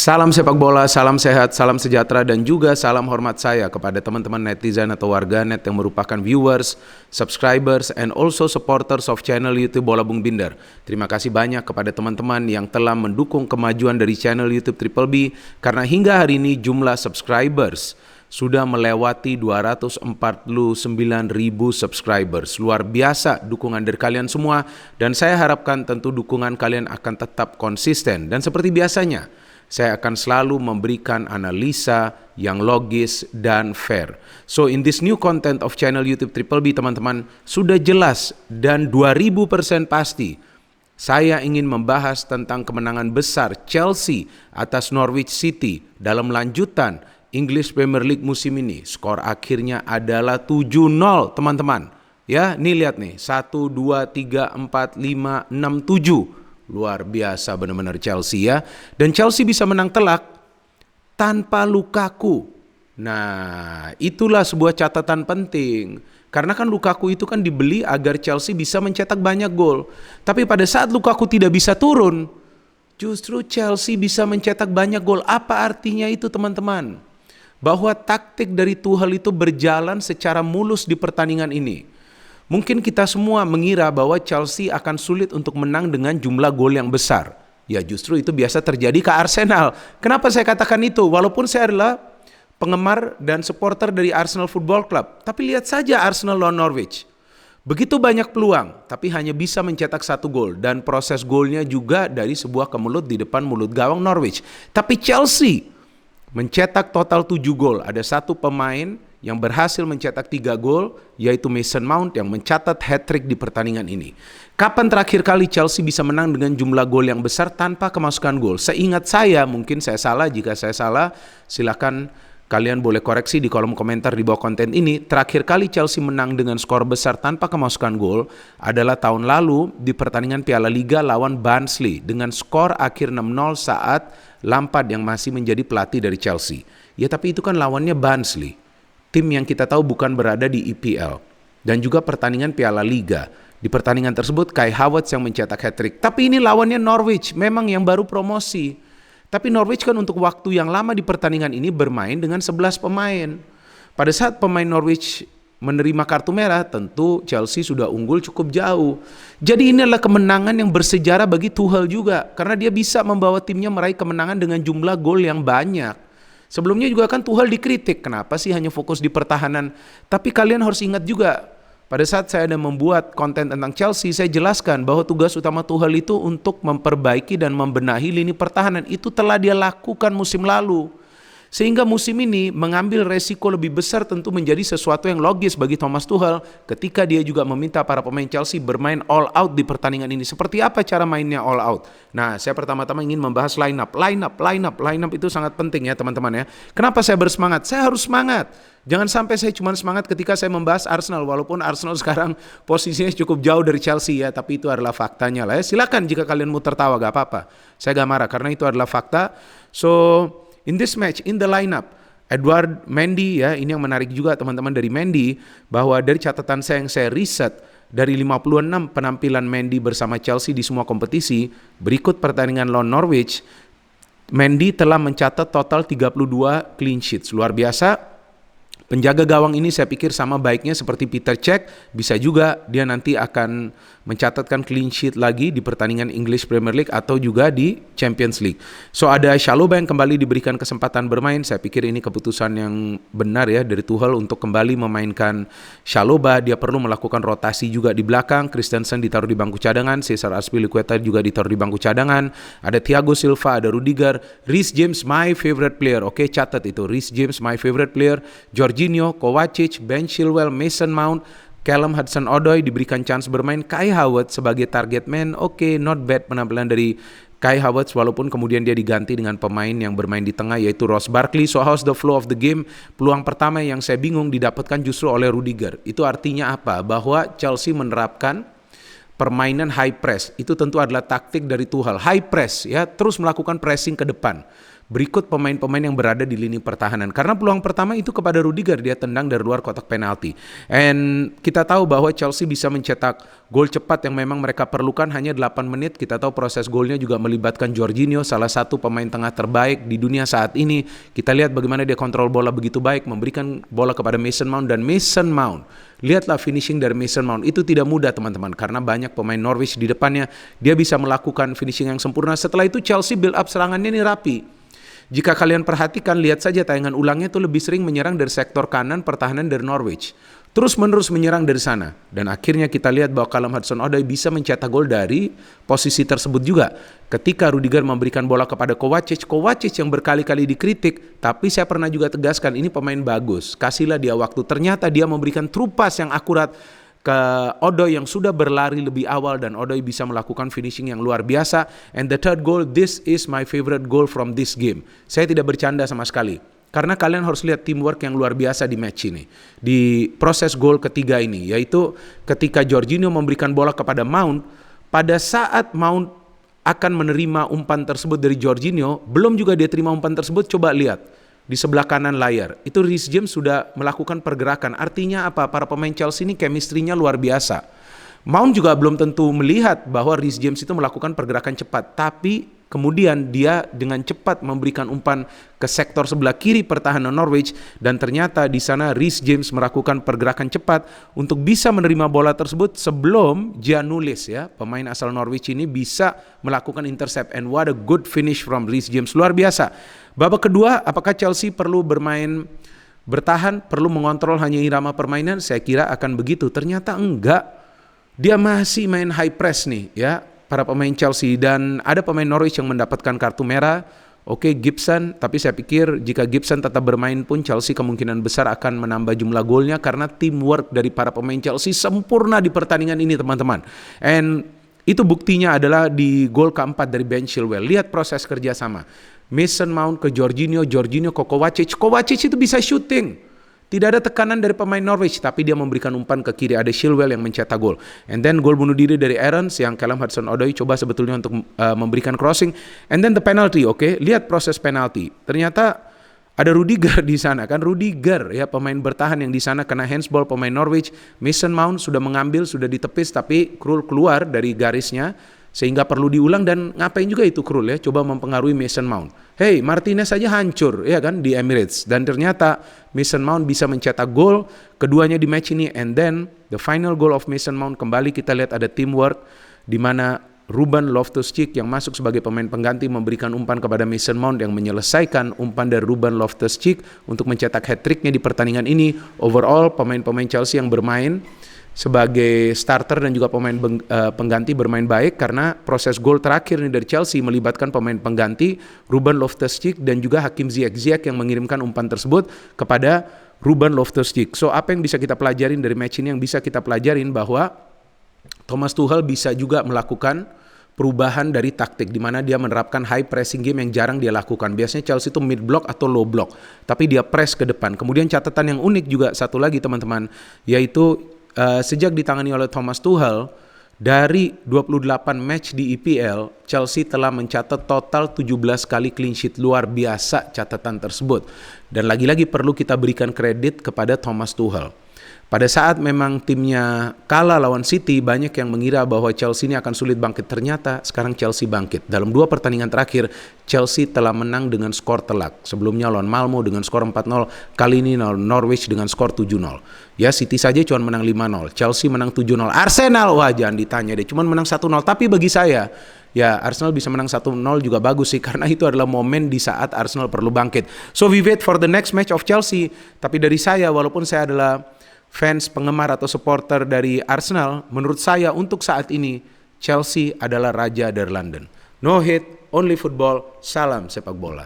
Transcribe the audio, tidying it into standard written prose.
Salam sepak bola, salam sehat, salam sejahtera, dan juga salam hormat saya kepada teman-teman netizen atau warganet yang merupakan viewers, subscribers, and also supporters of channel YouTube Bola Bung Binder. Terima kasih banyak kepada teman-teman yang telah mendukung kemajuan dari channel YouTube Triple B, karena hingga hari ini jumlah subscribers sudah melewati 249.000 subscribers. Luar biasa dukungan dari kalian semua, dan saya harapkan tentu dukungan kalian akan tetap konsisten. Dan seperti biasanya, saya akan selalu memberikan analisa yang logis dan fair. So in this new content of channel YouTube Triple B, teman-teman, sudah jelas dan 2000% pasti saya ingin membahas tentang kemenangan besar Chelsea atas Norwich City dalam lanjutan English Premier League musim ini. Skor akhirnya adalah 7-0, teman-teman. Ya, nih lihat nih, 1, 2, 3, 4, 5, 6, 7. Luar biasa benar-benar Chelsea ya. Dan Chelsea bisa menang telak tanpa Lukaku. Nah, itulah sebuah catatan penting. Karena kan Lukaku itu kan dibeli agar Chelsea bisa mencetak banyak gol. Tapi pada saat Lukaku tidak bisa turun, justru Chelsea bisa mencetak banyak gol. Apa artinya itu, teman-teman? Bahwa taktik dari Tuchel itu berjalan secara mulus di pertandingan ini. Mungkin kita semua mengira bahwa Chelsea akan sulit untuk menang dengan jumlah gol yang besar. Ya justru itu biasa terjadi ke Arsenal. Kenapa saya katakan itu? Walaupun saya adalah penggemar dan supporter dari Arsenal Football Club. Tapi lihat saja Arsenal lawan Norwich. Begitu banyak peluang, tapi hanya bisa mencetak 1 gol. Dan proses golnya juga dari sebuah kemulut di depan mulut gawang Norwich. Tapi Chelsea mencetak total 7 gol. Ada satu pemain yang berhasil mencetak 3 gol, yaitu Mason Mount yang mencatat hat-trick di pertandingan ini. Kapan terakhir kali Chelsea bisa menang dengan jumlah gol yang besar tanpa kemasukan gol? Seingat saya, mungkin saya salah, jika saya salah silakan kalian boleh koreksi di kolom komentar di bawah konten ini. Terakhir kali Chelsea menang dengan skor besar tanpa kemasukan gol adalah tahun lalu di pertandingan Piala Liga lawan Barnsley dengan skor akhir 6-0 saat Lampard yang masih menjadi pelatih dari Chelsea. Ya tapi itu kan lawannya Barnsley, tim yang kita tahu bukan berada di EPL. Dan juga pertandingan Piala Liga. Di pertandingan tersebut Kai Havertz yang mencetak hat-trick. Tapi ini lawannya Norwich, memang yang baru promosi. Tapi Norwich kan untuk waktu yang lama di pertandingan ini bermain dengan 11 pemain. Pada saat pemain Norwich menerima kartu merah, tentu Chelsea sudah unggul cukup jauh. Jadi ini adalah kemenangan yang bersejarah bagi Tuchel juga. Karena dia bisa membawa timnya meraih kemenangan dengan jumlah gol yang banyak. Sebelumnya juga kan Tuchel dikritik, kenapa sih hanya fokus di pertahanan? Tapi kalian harus ingat juga, pada saat saya ada membuat konten tentang Chelsea, saya jelaskan bahwa tugas utama Tuchel itu untuk memperbaiki dan membenahi lini pertahanan. Itu telah dia lakukan musim lalu. Sehingga musim ini mengambil resiko lebih besar tentu menjadi sesuatu yang logis bagi Thomas Tuchel ketika dia juga meminta para pemain Chelsea bermain all out di pertandingan ini. Seperti apa cara mainnya all out? Nah, saya pertama-tama ingin membahas line up. Line up itu sangat penting ya teman-teman ya. Kenapa saya bersemangat? Saya harus semangat. Jangan sampai saya cuma semangat ketika saya membahas Arsenal, walaupun Arsenal sekarang posisinya cukup jauh dari Chelsea ya, tapi itu adalah faktanya lah ya. Silakan jika kalian mau tertawa, gak apa-apa. Saya gak marah karena itu adalah fakta. So in this match, in the lineup, Edouard Mendy ya, ini yang menarik juga teman-teman dari Mendy, bahwa dari catatan saya yang saya riset, dari 56 penampilan Mendy bersama Chelsea di semua kompetisi, berikut pertandingan lawan Norwich, Mendy telah mencatat total 32 clean sheets. Luar biasa. Penjaga gawang ini saya pikir sama baiknya seperti Peter Cech, bisa juga dia nanti akan mencatatkan clean sheet lagi di pertandingan English Premier League atau juga di Champions League. So ada Chalobah yang kembali diberikan kesempatan bermain, saya pikir ini keputusan yang benar ya dari Tuchel untuk kembali memainkan Chalobah. Dia perlu melakukan rotasi juga di belakang, Christensen ditaruh di bangku cadangan, Cesar Azpilicueta juga ditaruh di bangku cadangan, ada Thiago Silva, ada Rudiger, Reece James my favorite player, oke catat itu, Reece James my favorite player, Jorginho, Kovacic, Ben Chilwell, Mason Mount, Callum Hudson-Odoi diberikan chance bermain, Kai Havertz sebagai target man, oke, not bad penampilan dari Kai Havertz walaupun kemudian dia diganti dengan pemain yang bermain di tengah yaitu Ross Barkley. So how's the flow of the game? Peluang pertama yang saya bingung didapatkan justru oleh Rudiger. Itu artinya apa? Bahwa Chelsea menerapkan permainan high press. Itu tentu adalah taktik dari Tuchel. High press ya, terus melakukan pressing ke depan. berikut pemain-pemain yang berada di lini pertahanan. Karena peluang pertama itu kepada Rudiger, dia tendang dari luar kotak penalti. And kita tahu bahwa Chelsea bisa mencetak gol cepat yang memang mereka perlukan hanya 8 menit. Kita tahu proses golnya juga melibatkan Jorginho, salah satu pemain tengah terbaik di dunia saat ini. Kita lihat bagaimana dia kontrol bola begitu baik, memberikan bola kepada Mason Mount, dan Mason Mount, lihatlah finishing dari Mason Mount, itu tidak mudah teman-teman, karena banyak pemain Norwich di depannya. Dia bisa melakukan finishing yang sempurna. Setelah itu Chelsea build up serangannya ini rapi. Jika kalian perhatikan, lihat saja tayangan ulangnya itu lebih sering menyerang dari sektor kanan pertahanan dari Norwich. Terus menerus menyerang dari sana. Dan akhirnya kita lihat bahwa Callum Hudson-Odoi bisa mencetak gol dari posisi tersebut juga. Ketika Rudiger memberikan bola kepada Kovacic yang berkali-kali dikritik, tapi saya pernah juga tegaskan, ini pemain bagus, kasihlah dia waktu. Ternyata dia memberikan true pass yang akurat ke Odoi yang sudah berlari lebih awal, dan Odoi bisa melakukan finishing yang luar biasa. And the third goal, this is my favorite goal from this game. Saya tidak bercanda sama sekali, karena kalian harus lihat teamwork yang luar biasa di match ini, di proses gol ketiga ini, yaitu ketika Jorginho memberikan bola kepada Mount. Pada saat Mount akan menerima umpan tersebut dari Jorginho, belum juga dia terima umpan tersebut, coba lihat di sebelah kanan layar, itu Reece James sudah melakukan pergerakan. Artinya apa? Para pemain Chelsea ini chemistry-nya luar biasa. Mount juga belum tentu melihat bahwa Reece James itu melakukan pergerakan cepat, tapi kemudian dia dengan cepat memberikan umpan ke sektor sebelah kiri pertahanan Norwich, dan ternyata di sana Reece James melakukan pergerakan cepat untuk bisa menerima bola tersebut sebelum Giannoulis, ya, pemain asal Norwich ini bisa melakukan intercept. And what a good finish from Reece James, luar biasa. Babak kedua, apakah Chelsea perlu bermain bertahan, perlu mengontrol hanya irama permainan? Saya kira akan begitu. Ternyata enggak. Dia masih main high press nih, ya, para pemain Chelsea. Dan ada pemain Norwich yang mendapatkan kartu merah. Oke, Gibson, tapi saya pikir jika Gibson tetap bermain pun Chelsea kemungkinan besar akan menambah jumlah golnya, karena teamwork dari para pemain Chelsea sempurna di pertandingan ini teman-teman. And itu buktinya adalah di gol keempat dari Ben Chilwell. Lihat proses kerjasama. Mason Mount ke Jorginho ke Kovacic itu bisa shooting. Tidak ada tekanan dari pemain Norwich, tapi dia memberikan umpan ke kiri, ada Chilwell yang mencetak gol. And then gol bunuh diri dari Aarons yang Callum Hudson-Odoi coba sebetulnya untuk memberikan crossing. And then the penalty, oke. Lihat proses penalti. Ternyata ada Rudiger di sana kan, Rudiger ya, pemain bertahan yang di sana kena handsball pemain Norwich. Mason Mount sudah mengambil, sudah ditepis, tapi Krul keluar dari garisnya sehingga perlu diulang. Dan ngapain juga itu Krul, ya, coba mempengaruhi Mason Mount. Hey, Martinez saja hancur ya kan di Emirates, dan ternyata Mason Mount bisa mencetak gol keduanya di match ini. And then the final goal of Mason Mount, kembali kita lihat ada teamwork di mana Ruben Loftus-Cheek yang masuk sebagai pemain pengganti memberikan umpan kepada Mason Mount yang menyelesaikan umpan dari Ruben Loftus-Cheek untuk mencetak hat-tricknya di pertandingan ini. Overall pemain-pemain Chelsea yang bermain sebagai starter dan juga pemain pengganti bermain baik, karena proses gol terakhir ini dari Chelsea melibatkan pemain pengganti Ruben Loftus-Cheek dan juga Hakim Ziyech yang mengirimkan umpan tersebut kepada Ruben Loftus-Cheek. So apa yang bisa kita pelajarin dari match ini? Yang bisa kita pelajarin bahwa Thomas Tuchel bisa juga melakukan perubahan dari taktik, di mana dia menerapkan high pressing game yang jarang dia lakukan. Biasanya Chelsea itu mid block atau low block, tapi dia press ke depan. Kemudian catatan yang unik juga satu lagi teman-teman, yaitu sejak ditangani oleh Thomas Tuchel, dari 28 match di EPL, Chelsea telah mencatat total 17 kali clean sheet. Luar biasa catatan tersebut. Dan lagi-lagi perlu kita berikan kredit kepada Thomas Tuchel. Pada saat memang timnya kalah lawan City, banyak yang mengira bahwa Chelsea ini akan sulit bangkit. Ternyata sekarang Chelsea bangkit. Dalam 2 pertandingan terakhir, Chelsea telah menang dengan skor telak. Sebelumnya lawan Malmo dengan skor 4-0, kali ini Norwich dengan skor 7-0. Ya, City saja cuma menang 5-0, Chelsea menang 7-0. Arsenal, wah jangan ditanya deh, cuma menang 1-0. Tapi bagi saya, ya Arsenal bisa menang 1-0 juga bagus sih, karena itu adalah momen di saat Arsenal perlu bangkit. So we wait for the next match of Chelsea. Tapi dari saya, walaupun saya adalah fans, penggemar atau supporter dari Arsenal, menurut saya untuk saat ini Chelsea adalah raja dari London. No hate, only football, salam sepak bola.